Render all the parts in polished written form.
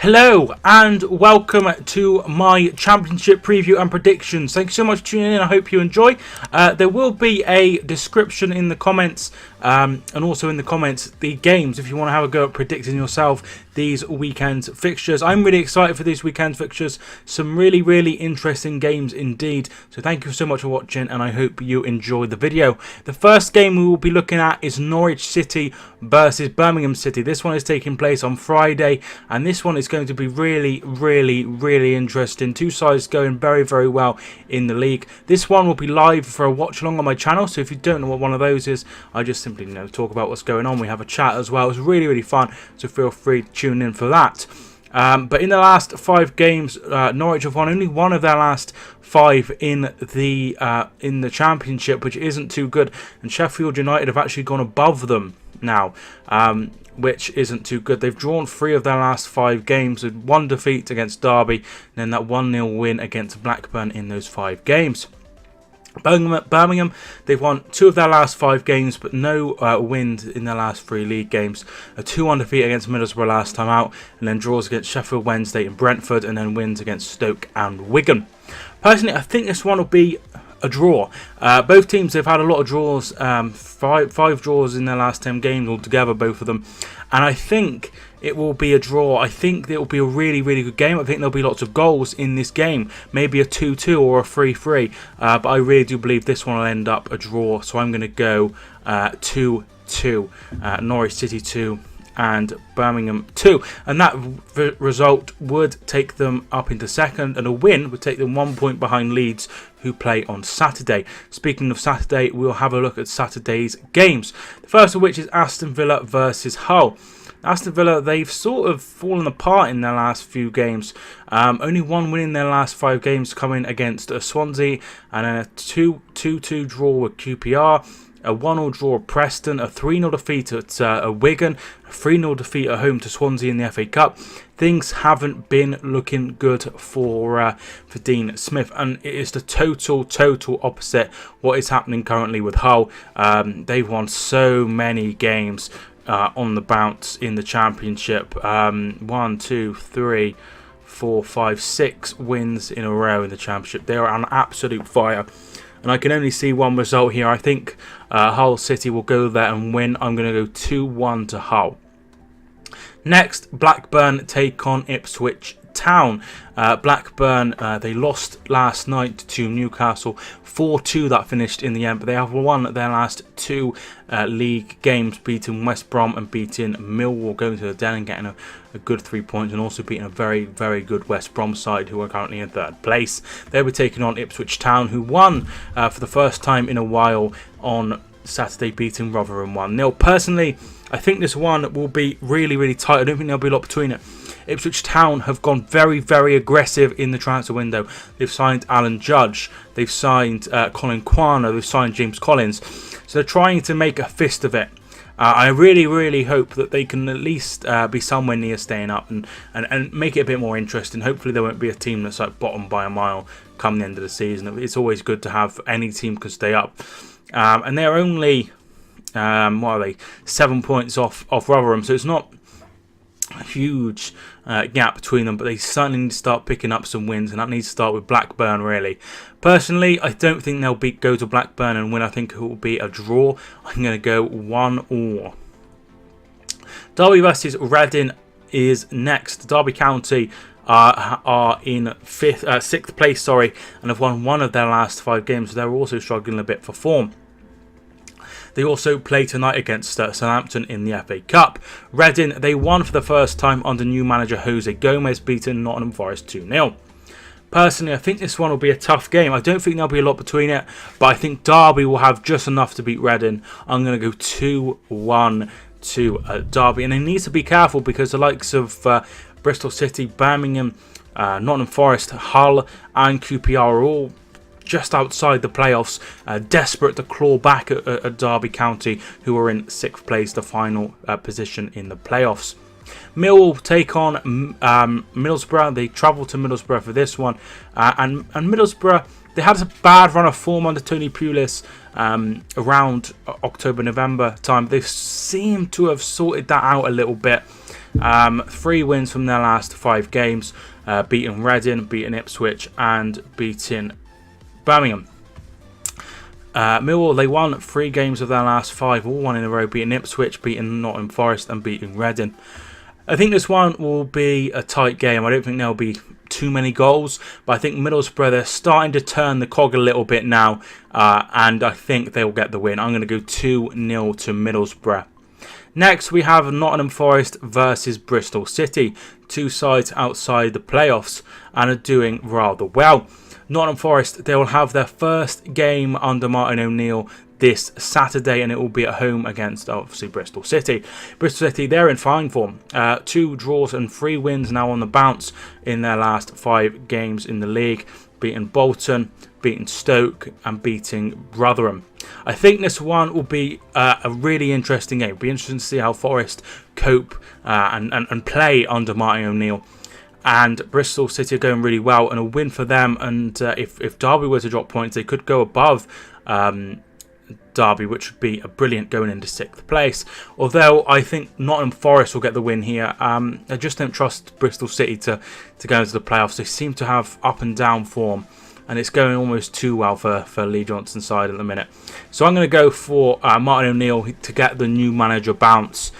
Hello and welcome to my championship preview and predictions. Thank you so much for tuning in. I hope you enjoy. There will be a description in the comments and also in the comments the games if you want to have a go at predicting yourself these weekend fixtures. I'm really excited for these weekend fixtures. Some really interesting games indeed. So thank you so much for watching and I hope you enjoy the video. The first game we will be looking at is Norwich City versus Birmingham City. This one is taking place on Friday and this one is going to be really interesting. Two sides going very well in the league. This one will be live for a watch along on my channel, so if you don't know what one of those is, I just simply talk about what's going on. We have a chat as well. It's really fun, so feel free to tune in for that. But in the last 5 games, Norwich have won only one of their last 5 in the championship, which isn't too good, and Sheffield United have actually gone above them now, which isn't too good. They've drawn 3 of their last 5 games with 1 defeat against Derby and then that 1-0 win against Blackburn in those 5 games. Birmingham, they've won 2 of their last 5 games but no wins in their last 3 league games. A 2-1 defeat against Middlesbrough last time out, and then draws against Sheffield Wednesday and Brentford, and then wins against Stoke and Wigan. Personally, I think this one will be a draw. Both teams, they've had a lot of draws, 5 draws in their last 10 games altogether, both of them, and I think it will be a draw. I think it will be a really good game. I think there'll be lots of goals in this game, maybe a 2-2 or a 3-3, but I really do believe this one will end up a draw, so I'm going to go 2-2, Norwich City 2 and Birmingham 2, and that result would take them up into second, and a win would take them 1 point behind Leeds, who play on Saturday. Speaking of Saturday, we'll have a look at Saturday's games, the first of which is Aston Villa versus Hull. Aston Villa, they've sort of fallen apart in their last few games. Only 1 win in their last 5 games, coming against Swansea, and then a 2-2 draw with QPR, a 1-1 draw at Preston, a 3-0 defeat at Wigan, a 3-0 defeat at home to Swansea in the FA Cup. Things haven't been looking good for Dean Smith, and it is the total opposite what is happening currently with Hull. They've won so many games on the bounce in the championship. 1, 2, 3, 4, 5, 6 wins in a row in the championship. They are on absolute fire, and I can only see one result here. I think Hull City will go there and win. I'm going to go 2-1 to Hull. Next, Blackburn take on Ipswich Town. Blackburn, they lost last night to Newcastle, 4-2 that finished in the end, but they have won their last 2 league games, beating West Brom and beating Millwall, going to the Den and getting a good 3 points, and also beating a very good West Brom side who are currently in 3rd place. They were taking on Ipswich Town, who won for the first time in a while on Saturday, beating Rotherham 1-0. Personally, I think this one will be really tight. I don't think there'll be a lot between it. Ipswich Town have gone very aggressive in the transfer window. They've signed Alan Judge, they've signed Colin Quano, they've signed James Collins. So they're trying to make a fist of it. I really hope that they can at least be somewhere near staying up and make it a bit more interesting. Hopefully there won't be a team that's like bottom by a mile come the end of the season. It's always good to have any team can stay up. And they're only, what are they, 7 points off Rotherham, so it's not a huge gap between them, but they certainly need to start picking up some wins, and that needs to start with Blackburn, really. Personally, I don't think they'll go to Blackburn and win. I think it will be a draw. I'm going to go 1-1. Derby versus Reading is next. Derby County are in 6th place, and have won 1 of their last 5 games, so they're also struggling a bit for form. They also play tonight against Southampton in the FA Cup. Reading, they won for the first time under new manager Jose Gomez, beating Nottingham Forest 2-0. Personally, I think this one will be a tough game. I don't think there'll be a lot between it, but I think Derby will have just enough to beat Reading. I'm going to go 2-1 to Derby, and they need to be careful because the likes of Bristol City, Birmingham, Nottingham Forest, Hull and QPR are all just outside the playoffs, desperate to claw back at Derby County, who are in 6th place, the final position in the playoffs. Millwall take on Middlesbrough. They travel to Middlesbrough for this one, and Middlesbrough, they had a bad run of form under Tony Pulis around October, November time. They seem to have sorted that out a little bit. 3 wins from their last 5 games, beating Reading, beating Ipswich and beating Birmingham. Millwall, they won 3 games of their last 5, all one in a row, beating Ipswich, beating Nottingham Forest and beating Reading. I think this one will be a tight game. I don't think there'll be too many goals, but I think Middlesbrough, they're starting to turn the cog a little bit now, and I think they'll get the win. I'm going to go 2-0 to Middlesbrough. Next, we have Nottingham Forest versus Bristol City. 2 sides outside the playoffs and are doing rather well. Nottingham Forest, they will have their first game under Martin O'Neill this Saturday, and it will be at home against, obviously, Bristol City. Bristol City, they're in fine form. 2 draws and 3 wins now on the bounce in their last 5 games in the league, beating Bolton, beating Stoke and beating Rotherham. I think this one will be a really interesting game. It'll be interesting to see how Forest cope and play under Martin O'Neill. And Bristol City are going really well, and a win for them. And if Derby were to drop points, they could go above Derby, which would be a brilliant going into 6th place. Although I think Nottingham Forest will get the win here. I just don't trust Bristol City to go into the playoffs. They seem to have up and down form, and it's going almost too well for Lee Johnson's side at the minute. So I'm going to go for Martin O'Neill to get the new manager bounce.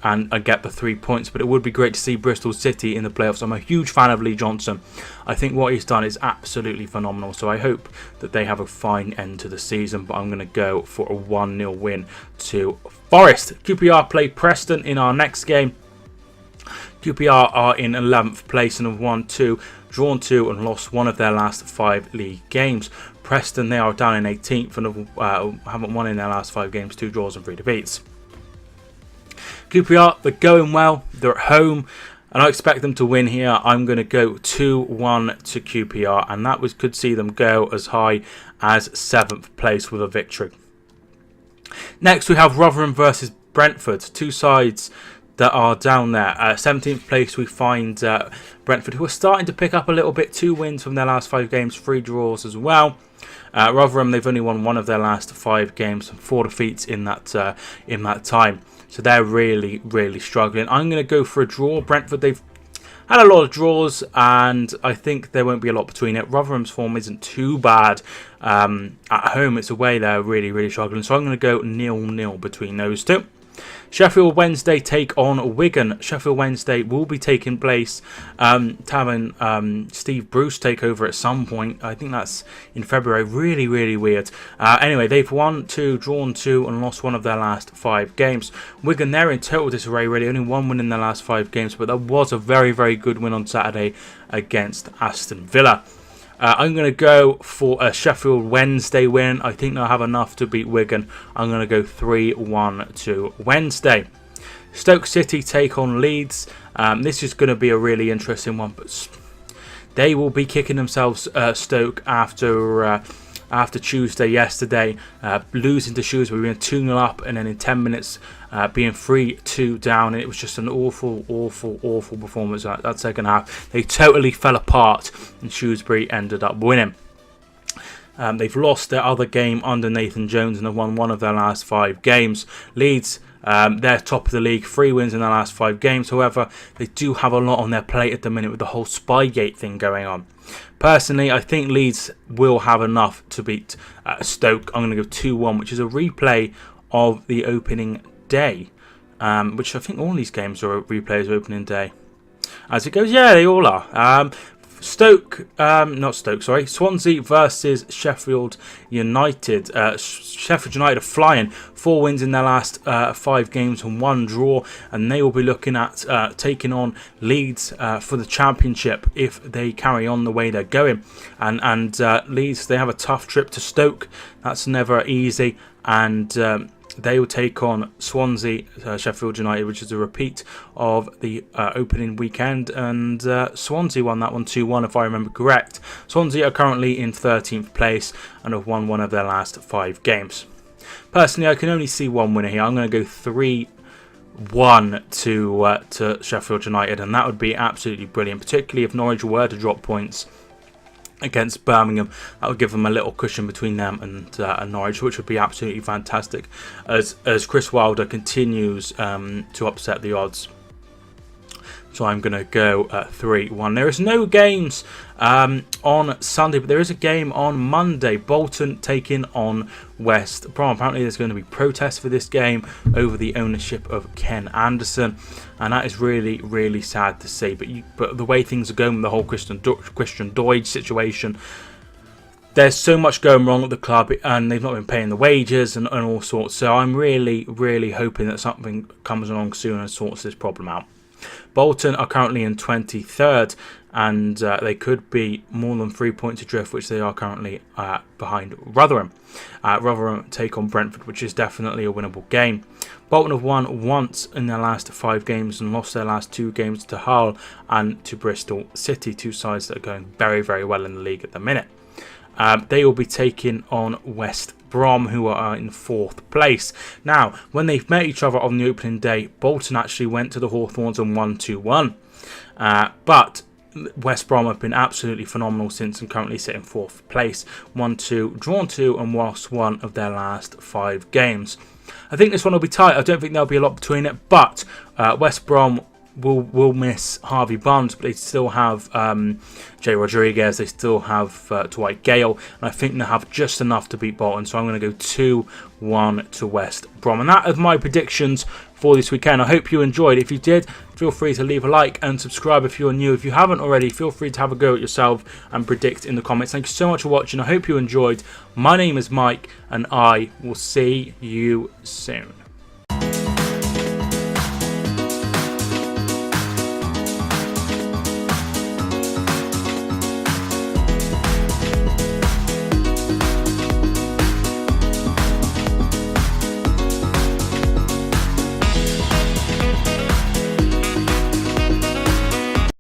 And get the 3 points, but it would be great to see Bristol City in the playoffs. I'm a huge fan of Lee Johnson. I think what he's done is absolutely phenomenal, so I hope that they have a fine end to the season, but I'm going to go for a 1-0 win to Forest. QPR play Preston in our next game. QPR are in 11th place and have won 2, drawn 2 and lost 1 of their last 5 league games. Preston, they are down in 18th and haven't won in their last 5 games, 2 draws and 3 defeats. QPR, they're going well, they're at home, and I expect them to win here. I'm going to go 2-1 to QPR, and that could see them go as high as 7th place with a victory. Next, we have Rotherham versus Brentford, 2 sides that are down there. 17th place, we find Brentford, who are starting to pick up a little bit. 2 wins from their last 5 games, 3 draws as well. Rotherham, they've only won 1 of their last 5 games, 4 defeats in that time. So they're really, really struggling. I'm going to go for a draw. Brentford, they've had a lot of draws, and I think there won't be a lot between it. Rotherham's form isn't too bad. At home, it's away they're really, really struggling. So I'm going to go 0-0 between those 2. Sheffield Wednesday take on Wigan. Sheffield Wednesday will be taking place having Steve Bruce take over at some point. I think that's in February. Really, really weird. Anyway, they've won 2, drawn 2 and lost 1 of their last 5 games. Wigan, they're in total disarray really. Only 1 win in their last 5 games, but that was a very, very good win on Saturday against Aston Villa. I'm going to go for a Sheffield Wednesday win. I think they'll have enough to beat Wigan. I'm going to go 3-1 to Wednesday. Stoke City take on Leeds. This is going to be a really interesting one, but they will be kicking themselves, Stoke, after Tuesday yesterday, losing to Shrewsbury, being 2-0 up, and then in 10 minutes being 3-2 down. It was just an awful, awful, awful performance that second half. They totally fell apart, and Shrewsbury ended up winning. They've lost their other game under Nathan Jones and have won 1 of their last 5 games. Leeds, they're top of the league, 3 wins in their last 5 games. However, they do have a lot on their plate at the minute with the whole Spygate thing going on. Personally, I think Leeds will have enough to beat Stoke. I'm going to go 2-1, which is a replay of the opening day, which I think all these games are replays of opening day. As it goes, yeah, they all are. Swansea versus Sheffield United. Sheffield United are flying, 4 wins in their last 5 games and 1 draw, and they will be looking at taking on Leeds for the championship if they carry on the way they're going. And Leeds, they have a tough trip to Stoke. That's never easy, and they will take on Swansea, Sheffield United, which is a repeat of the opening weekend. And Swansea won that one 2-1, if I remember correct. Swansea are currently in 13th place and have won 1 of their last 5 games. Personally, I can only see 1 winner here. I'm going to go 3-1 to Sheffield United, and that would be absolutely brilliant, particularly if Norwich were to drop points against Birmingham. That would give them a little cushion between them and Norwich, which would be absolutely fantastic as Chris Wilder continues to upset the odds. So I'm going to go 3-1. There is no games on Sunday, but there is a game on Monday. Bolton taking on West Brom. Apparently there's going to be protests for this game over the ownership of Ken Anderson, and that is really, really sad to see. But the way things are going with the whole Christian Doidge situation, there's so much going wrong at the club, and they've not been paying the wages and all sorts. So I'm really, really hoping that something comes along soon and sorts this problem out. Bolton are currently in 23rd, and they could be more than 3 points adrift, which they are currently behind Rotherham. Rotherham take on Brentford, which is definitely a winnable game. Bolton have won once in their last 5 games and lost their last 2 games to Hull and to Bristol City, 2 sides that are going very, very well in the league at the minute. They will be taking on West Brom, who are in 4th place. Now, when they met each other on the opening day, Bolton actually went to the Hawthorns and won 2-1. But West Brom have been absolutely phenomenal since and currently sit in 4th place. 1-2, drawn 2 and lost 1 of their last 5 games. I think this one will be tight. I don't think there'll be a lot between it, but West Brom will miss Harvey Barnes, but they still have Jay Rodriguez, they still have Dwight Gale, and I think they have just enough to beat Bolton. So I'm going to go 2-1 to West Brom. And that is my predictions for this weekend. I hope you enjoyed. If you did, feel free to leave a like and subscribe if you're new. If you haven't already, feel free to have a go at yourself and predict in the comments. Thank you so much for watching. I hope you enjoyed. My name is Mike, and I will see you soon.